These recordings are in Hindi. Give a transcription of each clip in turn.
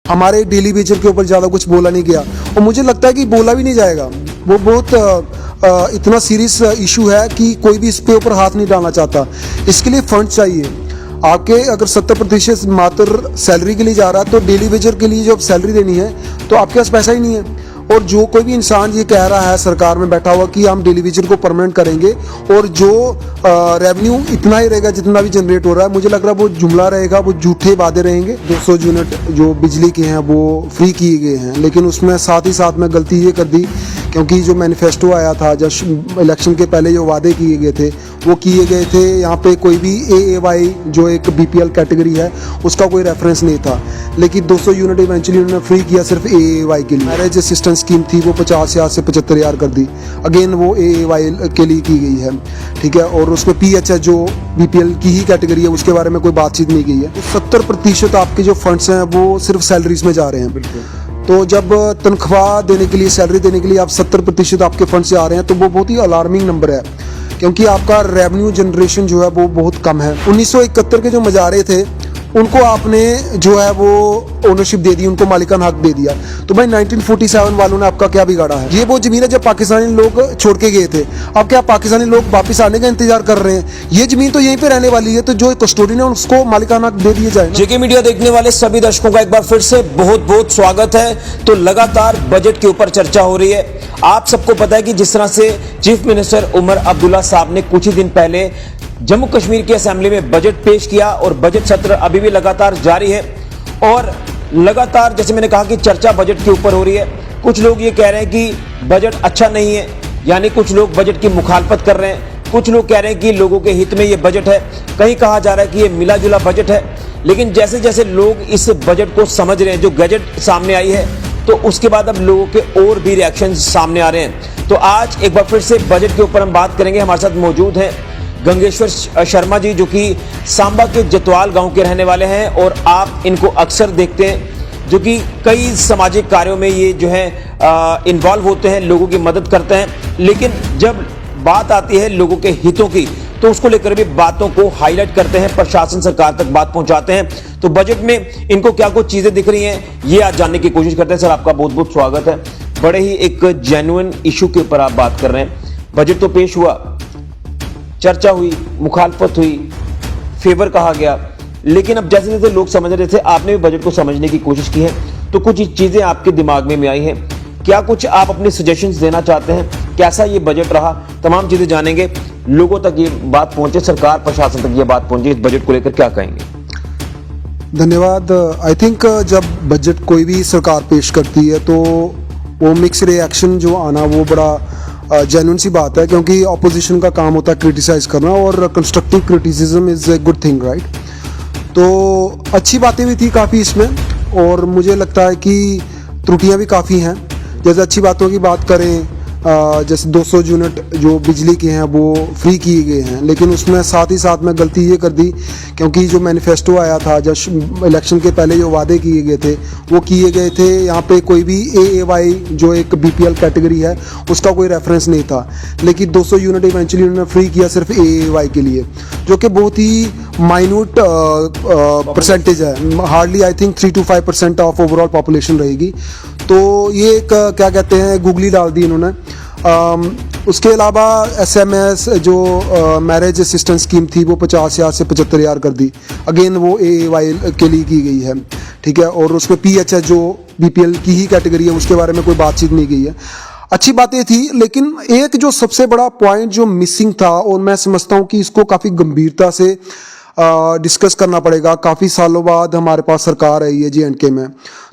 हमारे डेली वेजर के ऊपर ज़्यादा कुछ बोला नहीं गया और मुझे लगता है कि बोला भी नहीं जाएगा। वो बहुत इतना सीरियस इशू है कि कोई भी इस पे ऊपर हाथ नहीं डालना चाहता। इसके लिए फंड चाहिए। आपके अगर 70% मात्र सैलरी के लिए जा रहा है तो डेली वेजर के लिए जो सैलरी देनी है तो आपके पास पैसा ही नहीं है। और जो कोई भी इंसान ये कह रहा है सरकार में बैठा हुआ कि हम डेली वेजर को परमानेंट करेंगे और जो रेवेन्यू इतना ही रहेगा जितना भी जनरेट हो रहा है, मुझे लग रहा है वो जुमला रहेगा, वो झूठे वादे रहेंगे। 200 यूनिट जो बिजली के हैं वो फ्री किए गए हैं, लेकिन उसमें साथ ही साथ में गलती ये कर दी क्योंकि जो मैनिफेस्टो आया था जब इलेक्शन के पहले जो वादे किए गए थे वो किए गए थे, यहाँ पे कोई भी AAY जो एक BPL कैटेगरी है उसका कोई रेफरेंस नहीं था। लेकिन 200 यूनिट इवेंचुअली उन्होंने फ्री किया सिर्फ AAY के लिए। मैरिज असिस्टेंस स्कीम थी वो 50,000 से 75,000 कर दी, अगेन वो AAY के लिए की गई है, ठीक है। और उसमें PHS जो BPL की ही कैटेगरी है उसके बारे में कोई बातचीत नहीं की है। 70% आपके जो फंड्स हैं वो सिर्फ सैलरीज में जा रहे हैं। बिल्कुल। तो जब तनख्वाह देने के लिए, सैलरी देने के लिए आप 70% आपके फंड से आ रहे हैं तो वो बहुत ही अलार्मिंग नंबर है, क्योंकि आपका रेवेन्यू जनरेशन जो है वो बहुत कम है। 1971 के जो मजारे थे उनको आपने जो है वो ओनरशिप दे दी, उनको मालिकाना हक दे दिया। तो भाई 1947 वालों ने आपका क्या बिगाड़ा है? ये वो जमीन है जब पाकिस्तानी लोग छोड़ के गए थे। अब क्या पाकिस्तानी लोग वापस आने का इंतजार कर रहे हैं? ये जमीन तो यहीं पे रहने वाली है, तो जो कस्टोडियन है उसको मालिकाना हक दे दिया जाए। जेके मीडिया देखने वाले सभी दर्शकों का एक बार फिर से बहुत बहुत स्वागत है। तो लगातार बजट के ऊपर चर्चा हो रही है। आप सबको पता है कि जिस तरह से चीफ मिनिस्टर उमर अब्दुल्ला साहब ने कुछ ही दिन पहले जम्मू कश्मीर की असेंबली में बजट पेश किया और बजट सत्र अभी भी लगातार जारी है और लगातार जैसे मैंने कहा कि चर्चा बजट के ऊपर हो रही है। कुछ लोग ये कह रहे हैं कि बजट अच्छा नहीं है, यानी कुछ लोग बजट की मुखालफत कर रहे हैं। कुछ लोग कह रहे हैं कि लोगों के हित में ये बजट है। कहीं कहा जा रहा है कि ये मिला जुला बजट है। लेकिन जैसे जैसे लोग इस बजट को समझ रहे हैं, जो गजट सामने आई है, तो उसके बाद अब लोगों के और भी रिएक्शन सामने आ रहे हैं। तो आज एक बार फिर से बजट के ऊपर हम बात करेंगे। हमारे साथ मौजूद हैं गंगेश्वर शर्मा जी, जो कि सांबा के जतवाल गांव के रहने वाले हैं और आप इनको अक्सर देखते हैं, जो कि कई सामाजिक कार्यों में ये जो है इन्वॉल्व होते हैं, लोगों की मदद करते हैं। लेकिन जब बात आती है लोगों के हितों की तो उसको लेकर भी बातों को हाईलाइट करते हैं, प्रशासन सरकार तक बात पहुंचाते हैं। तो बजट में इनको क्या कुछ चीजें दिख रही हैं ये आज जानने की कोशिश करते हैं। सर, आपका बहुत बहुत स्वागत है। बड़े ही एक जेन्युइन इशू के ऊपर आप बात कर रहे हैं। बजट तो पेश हुआ, चर्चा हुई, मुखालफत हुई, फेवर कहा गया, लेकिन अब जैसे जैसे लोग समझ रहे थे, आपने भी बजट को समझने की कोशिश की है, तो कुछ चीजें आपके दिमाग में आई हैं। क्या कुछ आप अपने सजेशंस देना चाहते हैं? कैसा ये बजट रहा? तमाम चीजें जानेंगे, लोगों तक ये बात पहुंचे, सरकार प्रशासन तक ये बात पहुंचे, इस बजट को लेकर क्या कहेंगे? धन्यवाद। आई थिंक जब बजट कोई भी सरकार पेश करती है तो वो मिक्स रिएक्शन जो आना वो बड़ा जेन्युइन सी बात है, क्योंकि अपोजिशन का काम होता है क्रिटिसाइज करना और constructive criticism is a good thing, right. तो अच्छी बातें भी थी काफ़ी इसमें और मुझे लगता है कि त्रुटियां भी काफ़ी हैं। जैसे अच्छी बातों की बात करें, जैसे 200 यूनिट जो बिजली के हैं वो फ्री किए गए हैं, लेकिन उसमें साथ ही साथ में गलती ये कर दी क्योंकि जो मैनिफेस्टो आया था जब इलेक्शन के पहले जो वादे किए गए थे वो किए गए थे, यहाँ पे कोई भी AAY जो एक BPL कैटेगरी है उसका कोई रेफरेंस नहीं था। लेकिन 200 यूनिट इवेंचुअली उन्होंने फ्री किया सिर्फ AAY के लिए, जो कि बहुत ही माइन्यूट परसेंटेज है। Hardly I think 3 to 5% of overall population रहेगी। तो ये एक क्या कहते हैं गुगली डाल दी इन्होंने। उसके अलावा SMS जो मैरिज असिस्टेंस स्कीम थी वो 50,000 से 75,000 कर दी, अगेन वो AAY के लिए की गई है, ठीक है। और उसमें PHS जो BPL की ही कैटेगरी है उसके बारे में कोई बातचीत नहीं की है। अच्छी बातें थी, लेकिन एक जो सबसे बड़ा पॉइंट जो मिसिंग था और मैं समझता हूँ कि इसको काफ़ी गंभीरता से डिस्कस करना पड़ेगा। काफ़ी सालों बाद हमारे पास सरकार आई है J&K में,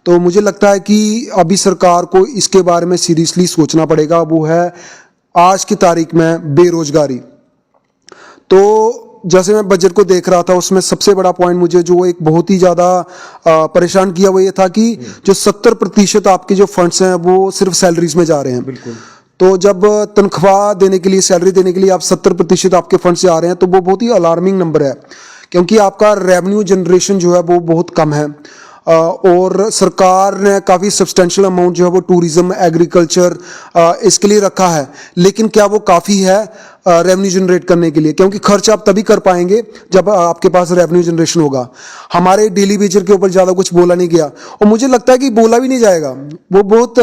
तो मुझे लगता है कि अभी सरकार को इसके बारे में सीरियसली सोचना पड़ेगा। वो है आज की तारीख में बेरोजगारी। तो जैसे मैं बजट को देख रहा था उसमें सबसे बड़ा पॉइंट मुझे जो एक बहुत ही ज़्यादा परेशान किया वो ये था कि जो 70% आपके जो फंड्स हैं वो सिर्फ सैलरीज में जा रहे हैं। बिल्कुल। तो जब तनख्वाह देने के लिए, सैलरी देने के लिए आप 70% आपके फंड से आ रहे हैं तो वो बहुत ही अलार्मिंग नंबर है, क्योंकि आपका रेवेन्यू जनरेशन जो है वो बहुत कम है। और सरकार ने काफ़ी सब्सटेंशियल अमाउंट जो है वो टूरिज्म, एग्रीकल्चर इसके लिए रखा है, लेकिन क्या वो काफ़ी है रेवेन्यू जनरेट करने के लिए? क्योंकि खर्च आप तभी कर पाएंगे जब आपके पास रेवेन्यू जनरेशन होगा। हमारे डेली वेजर के ऊपर ज़्यादा कुछ बोला नहीं गया और मुझे लगता है कि बोला भी नहीं जाएगा। वो बहुत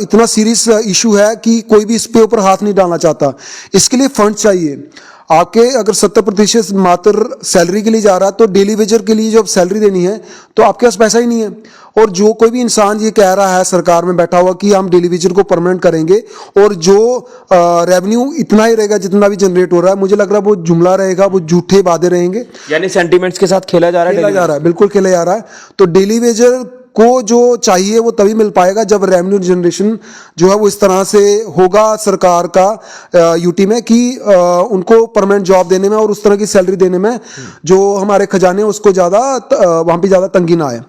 इतना सीरियस इशू है कि कोई भी इस पे ऊपर हाथ नहीं डालना चाहता। इसके लिए फंड चाहिए। आपके अगर 70% मात्र सैलरी के लिए जा रहा है तो डेली वेजर के लिए जब सैलरी देनी है तो आपके पास पैसा ही नहीं है। और जो कोई भी इंसान ये कह रहा है सरकार में बैठा हुआ कि हम डेली वेजर को परमानेंट करेंगे और जो रेवेन्यू इतना ही रहेगा जितना भी जनरेट हो रहा है, मुझे लग रहा है वो जुमला रहेगा, वो झूठे वादे रहेंगे। यानी सेंटिमेंट्स के साथ खेला जा रहा है, बिल्कुल खेला जा रहा है। तो डेली वेजर को जो चाहिए वो तभी मिल पाएगा जब रेवेन्यू जनरेशन जो है वो इस तरह से होगा सरकार का यूटी में कि उनको परमानेंट जॉब देने में और उस तरह की सैलरी देने में जो हमारे खजाने उसको ज़्यादा वहाँ पे ज़्यादा तंगी ना आए।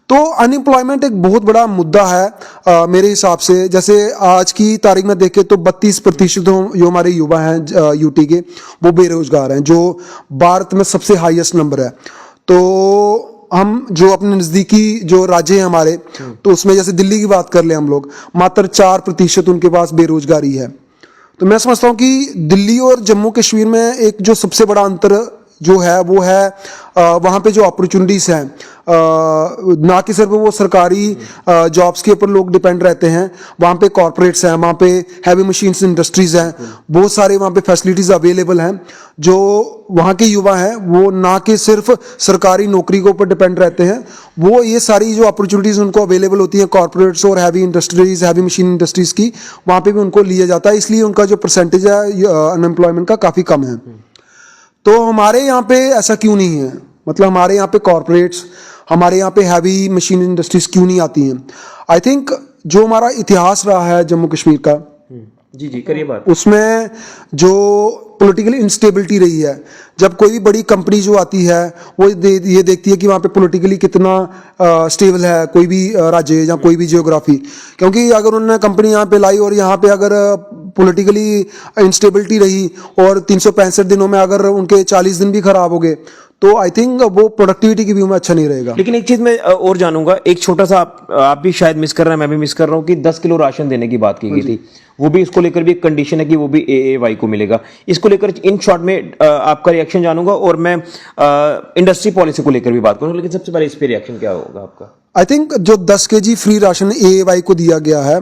तो अनएम्प्लॉयमेंट एक बहुत बड़ा मुद्दा है मेरे हिसाब से। जैसे आज की तारीख में देखें तो 32% जो हमारे युवा हैं यूटी के वो बेरोजगार हैं, जो भारत में सबसे हाईएस्ट नंबर है। तो हम जो अपने नज़दीकी जो राज्य हैं हमारे, तो उसमें जैसे दिल्ली की बात कर ले हम लोग, मात्र 4% उनके पास बेरोजगारी है। तो मैं समझता हूँ कि दिल्ली और जम्मू कश्मीर में एक जो सबसे बड़ा अंतर जो है वो है वहाँ पे जो अपॉर्चुनिटीज़ हैं, ना कि सिर्फ वो सरकारी जॉब्स के ऊपर लोग डिपेंड रहते हैं, वहाँ पे कॉरपोरेट्स हैं, वहाँ पे हैवी मशीन्स इंडस्ट्रीज़ हैं, बहुत सारे वहाँ पे फैसिलिटीज़ अवेलेबल हैं। जो वहाँ के युवा हैं वो ना कि सिर्फ सरकारी नौकरी के ऊपर डिपेंड रहते हैं, वो ये सारी जो अपॉर्चुनिटीज़ उनको अवेलेबल होती हैं कॉरपोरेट्स और heavy industries, heavy machine industries की, वहाँ पे भी उनको लिया जाता है। इसलिए उनका जो परसेंटेज है अनएम्प्लॉयमेंट का काफ़ी कम है। तो हमारे यहाँ पे ऐसा क्यों नहीं है? मतलब हमारे यहाँ पे कॉरपोरेट्स, हमारे यहाँ पे हैवी मशीन इंडस्ट्रीज क्यों नहीं आती हैं? आई थिंक जो हमारा इतिहास रहा है जम्मू कश्मीर का, जी करिए बात, उसमें जो पॉलिटिकल इंस्टेबिलिटी रही है, जब कोई भी बड़ी कंपनी जो आती है वो ये देखती है कि वहाँ पे पॉलिटिकली कितना स्टेबल है कोई भी राज्य या कोई भी जियोग्राफी। क्योंकि अगर उन्होंने कंपनी यहाँ पे लाई और यहाँ पे अगर पॉलिटिकली इंस्टेबिलिटी रही और 365 दिनों में अगर उनके 40 दिन भी खराब हो गए तो आई थिंक वो प्रोडक्टिविटी की व्यू में अच्छा नहीं रहेगा। लेकिन एक चीज मैं और जानूंगा, एक छोटा सा आप भी शायद मिस कर रहे हैं, मैं भी मिस कर रहा हूं कि 10 किलो राशन देने की बात की गई थी, वो भी इसको लेकर भी एक कंडीशन है कि वो भी एएवाई को मिलेगा। इसको लेकर इन शॉर्ट में आपका रिएक्शन जानूंगा और मैं इंडस्ट्री पॉलिसी को लेकर भी बात करूंगा। लेकिन सबसे पहले इस पे रिएक्शन क्या होगा आपका? आई थिंक जो 10 kg फ्री राशन एएवाई को दिया गया है,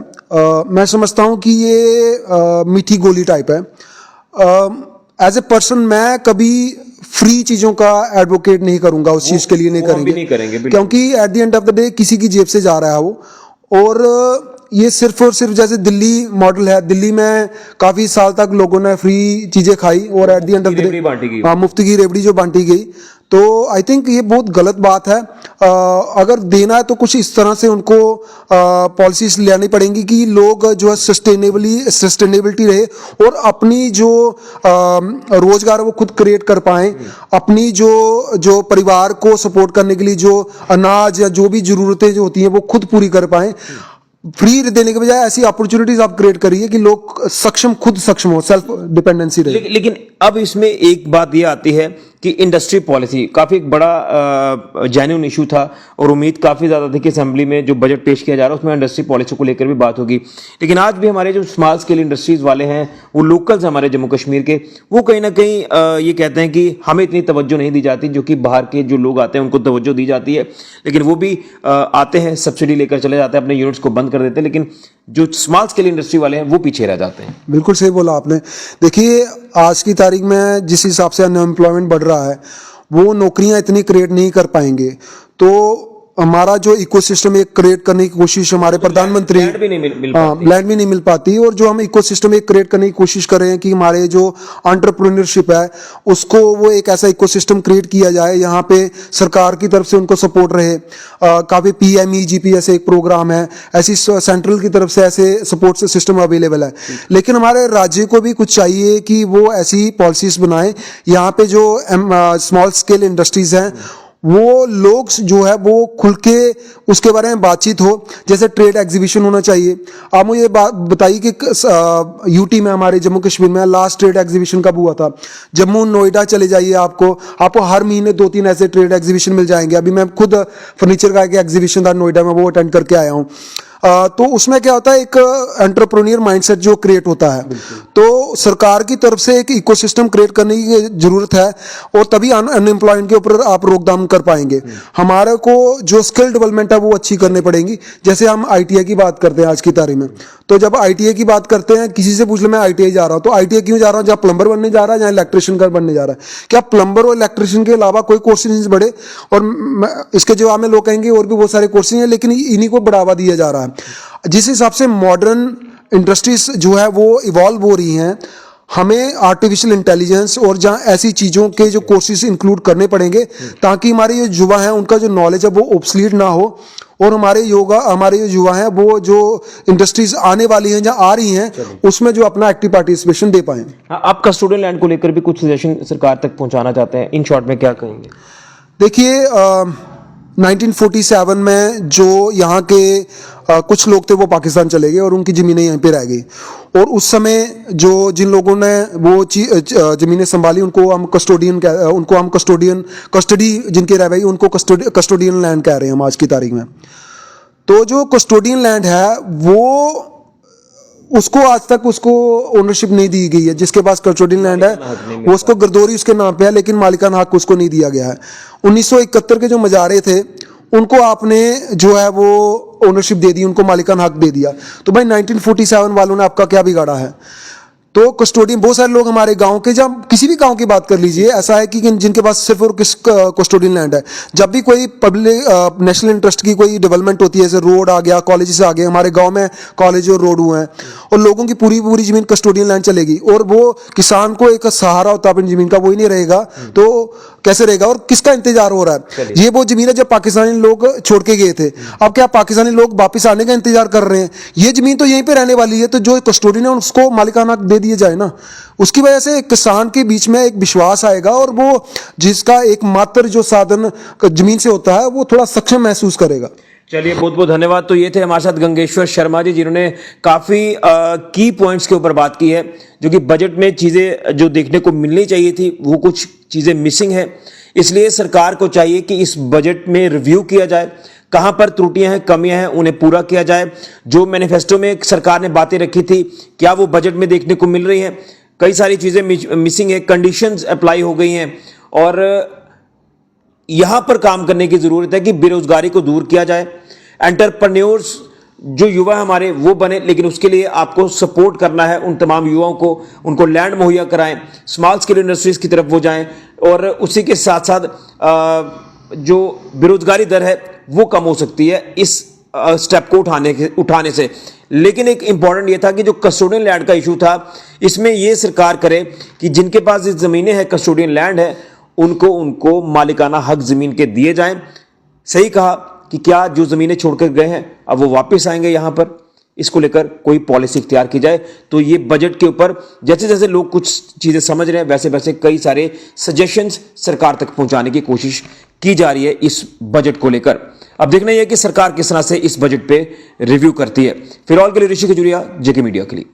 मैं समझता हूँ कि ये मीठी गोली टाइप है। एज ए पर्सन मैं कभी फ्री चीज़ों का एडवोकेट नहीं करूंगा, उस चीज़ के लिए नहीं करेंगे, क्योंकि at the end of the day किसी की जेब से जा रहा है वो। और ये सिर्फ और सिर्फ जैसे दिल्ली मॉडल है, दिल्ली में काफ़ी साल तक लोगों ने फ्री चीज़ें खाई और at the end of the day हाँ मुफ्त की रेवड़ी जो बांटी गई। तो आई थिंक ये बहुत गलत बात है। अगर देना है तो कुछ इस तरह से उनको पॉलिसीज लानी पड़ेंगी कि लोग जो है सस्टेनेबिलिटी रहे और अपनी जो रोजगार है वो खुद क्रिएट कर पाएं, अपनी जो परिवार को सपोर्ट करने के लिए जो अनाज या जो भी ज़रूरतें जो होती हैं वो खुद पूरी कर पाएं। फ्री देने के बजाय ऐसी अपॉर्चुनिटीज आप क्रिएट करिए कि लोग खुद सक्षम हो, सेल्फ डिपेंडेंसी रहे। लेकिन अब इसमें एक बात ये आती है कि इंडस्ट्री पॉलिसी काफी एक बड़ा जेन्युइन इशू था और उम्मीद काफी ज्यादा थी कि असेंबली में जो बजट पेश किया जा रहा है उसमें इंडस्ट्री पॉलिसी को लेकर भी बात होगी। लेकिन आज भी हमारे जो स्मॉल स्केल इंडस्ट्रीज वाले हैं, वो लोकल्स हमारे जम्मू कश्मीर के, वो कहीं ना कहीं ये कहते हैं कि हमें इतनी तवज्जो नहीं दी जाती, जो कि बाहर के जो लोग आते हैं उनको तवज्जो दी जाती है। लेकिन वो भी आते हैं, सब्सिडी लेकर चले जाते हैं, अपने यूनिट्स को बंद कर देते हैं, लेकिन जो स्मॉल स्केल इंडस्ट्री वाले हैं वो पीछे रह जाते हैं। बिल्कुल सही बोला आपने। देखिए आज की तारीख में जिस हिसाब से अनएम्प्लॉयमेंट बढ़ रहा है वो नौकरियां इतनी क्रिएट नहीं कर पाएंगे। तो हमारा जो इकोसिस्टम एक क्रिएट करने की कोशिश हमारे प्रधानमंत्री लैंड भी नहीं मिल पाती और जो हम इकोसिस्टम एक क्रिएट करने की कोशिश कर रहे हैं कि हमारे जो एंटरप्रेन्योरशिप है उसको वो एक ऐसा इकोसिस्टम क्रिएट किया जाए यहाँ पे सरकार की तरफ से उनको सपोर्ट रहे। काफ़ी PMEGP ऐसे एक प्रोग्राम है, ऐसी सेंट्रल की तरफ से ऐसे सपोर्ट सिस्टम अवेलेबल है। लेकिन हमारे राज्य को भी कुछ चाहिए कि वो ऐसी पॉलिसीज बनाए यहाँ पे जो स्मॉल स्केल इंडस्ट्रीज हैं वो लोग जो है वो खुल के उसके बारे में बातचीत हो, जैसे ट्रेड एग्जीबिशन होना चाहिए। आप मुझे ये बात बताइए कि यूटी में, हमारे जम्मू कश्मीर में लास्ट ट्रेड एग्जीबिशन कब हुआ था? जम्मू नोएडा चले जाइए, आपको हर महीने 2-3 ऐसे ट्रेड एग्जीबिशन मिल जाएंगे। अभी मैं खुद फर्नीचर का एक एग्जीबिशन था नोएडा में, वो अटेंड करके आया हूँ। तो उसमें क्या होता है, एक एंटरप्रेन्योर माइंडसेट जो क्रिएट होता है, तो सरकार की तरफ से एक इकोसिस्टम क्रिएट करने की जरूरत है, और तभी अनएम्प्लॉयमेंट के ऊपर आप रोकथाम कर पाएंगे। हमारे को जो स्किल डेवलपमेंट है वो अच्छी करनी पड़ेगी। जैसे हम आईटीआई की बात करते हैं आज की तारीख में, तो जब आईटीआई की बात करते हैं, किसी से पूछ ले मैं आईटीआई जा रहा हूँ, तो आईटीआई क्यों जा रहा हूँ? जहाँ प्लम्बर बनने जा रहा है, जहाँ इलेक्ट्रिशियन का बनने जा रहा है। क्या प्लम्बर और इलेक्ट्रिशियन के अलावा कोई कोर्सेज नहीं बढ़े? और इसके जवाब में लोग कहेंगे और भी बहुत सारे कोर्सेज हैं, लेकिन इन्हीं को बढ़ावा दिया जा रहा है। जिस हिसाब से मॉडर्न इंडस्ट्रीज जो है वो इवॉल्व हो रही हैं, हमें आर्टिफिशियल इंटेलिजेंस और जहाँ ऐसी चीज़ों के जो कोर्सेज इंक्लूड करने पड़ेंगे, ताकि हमारे ये युवा हैं उनका जो नॉलेज है वो ऑब्सलीट ना हो, और हमारे जो युवा हैं वो जो इंडस्ट्रीज आने वाली हैं, जहाँ आ रही हैं, उसमें जो अपना एक्टिव पार्टिसिपेशन दे पाएं। आप कस्टोडियल लैंड को लेकर भी कुछ सजेशन सरकार तक पहुंचाना चाहते हैं, इन शॉर्ट में क्या कहेंगे? देखिए, 1947 में जो यहाँ के कुछ लोग थे वो पाकिस्तान चले गए और उनकी ज़मीनें यहीं पे रह गई, और उस समय जो जिन लोगों ने वो ज़मीनें संभाली उनको हम कस्टडी जिनके रह गई उनको कस्टोडियन लैंड कह रहे हैं हम आज की तारीख में। तो जो कस्टोडियन लैंड है वो उसको आज तक उसको ओनरशिप नहीं दी गई है। जिसके पास कस्टोडियन लैंड है वो उसको गिरदौरी उसके नाम पे है, लेकिन मालिकाना हक उसको नहीं दिया गया है। 1971 के जो मजारे थे उनको आपने जो है वो ओनरशिप दे दी, उनको मालिकाना हक दे दिया। तो भाई 1947 वालों ने आपका क्या बिगाड़ा है? तो कस्टोडियन, बहुत सारे लोग हमारे गांव के, जब किसी भी गांव की बात कर लीजिए, ऐसा है कि जिनके पास सिर्फ और किस कस्टोडियन लैंड है। जब भी कोई पब्लिक नेशनल इंटरेस्ट की कोई डेवलपमेंट होती है, जैसे रोड आ गया, कॉलेज आ गए, हमारे गांव में कॉलेज और रोड हुए हैं, और लोगों की पूरी पूरी जमीन कस्टोडियन लैंड चलेगी, और वो किसान को एक सहारा होता है अपनी जमीन का, वो ही नहीं रहेगा तो कैसे रहेगा? और किसका इंतजार हो रहा है? ये वो जमीन है जब पाकिस्तानी लोग छोड़ के गए थे। अब क्या पाकिस्तानी लोग वापस आने का इंतजार कर रहे हैं? ये जमीन तो यहीं पे रहने वाली है, तो जो कस्टोडियन है उसको मालिकाना हक दे दिए जाए ना। उसकी वजह से किसान के बीच में एक विश्वास आएगा, और वो जिसका एकमात्र जो साधन जमीन से होता है वो थोड़ा सक्षम महसूस करेगा। चलिए, बहुत बहुत धन्यवाद। तो ये थे हमारे साथ गंगेश्वर शर्मा जी, जिन्होंने काफी की पॉइंट्स के ऊपर बात की है, जो कि बजट में चीजें जो देखने को मिलनी चाहिए थी वो कुछ चीजें मिसिंग है। इसलिए सरकार को चाहिए कि इस बजट में रिव्यू किया जाए, कहां पर त्रुटियां हैं, कमियां हैं, उन्हें पूरा किया जाए। जो मैनिफेस्टो में सरकार ने बातें रखी थी, क्या वो बजट में देखने को मिल रही हैं? कई सारी चीजें मिसिंग है, कंडीशंस अप्लाई हो गई हैं, और यहां पर काम करने की जरूरत है कि बेरोजगारी को दूर किया जाए, एंटरप्रेन्योर्स जो युवा हमारे वो बने, लेकिन उसके लिए आपको सपोर्ट करना है उन तमाम युवाओं को, उनको लैंड मुहैया कराएं, स्मॉल स्केल इंडस्ट्रीज की तरफ वो जाएं, और उसी के साथ साथ जो बेरोजगारी दर है वो कम हो सकती है इस स्टेप को उठाने से। लेकिन एक इंपॉर्टेंट ये था कि जो कस्टोडियन लैंड का इशू था, इसमें ये सरकार करे कि जिनके पास ये जमीनें हैं, कस्टोडियन लैंड है, उनको मालिकाना हक जमीन के दिए जाएं। सही कहा कि क्या जो जमीनें छोड़कर गए हैं अब वो वापस आएंगे यहां पर, इसको लेकर कोई पॉलिसी इख्तियार की जाए। तो ये बजट के ऊपर जैसे जैसे लोग कुछ चीजें समझ रहे हैं, वैसे वैसे कई सारे सजेशंस सरकार तक पहुंचाने की कोशिश की जा रही है इस बजट को लेकर। अब देखना यह है कि सरकार किस तरह से इस बजट पे रिव्यू करती है। फिलहाल के लिए ऋषि खजूरिया, जेके मीडिया के लिए।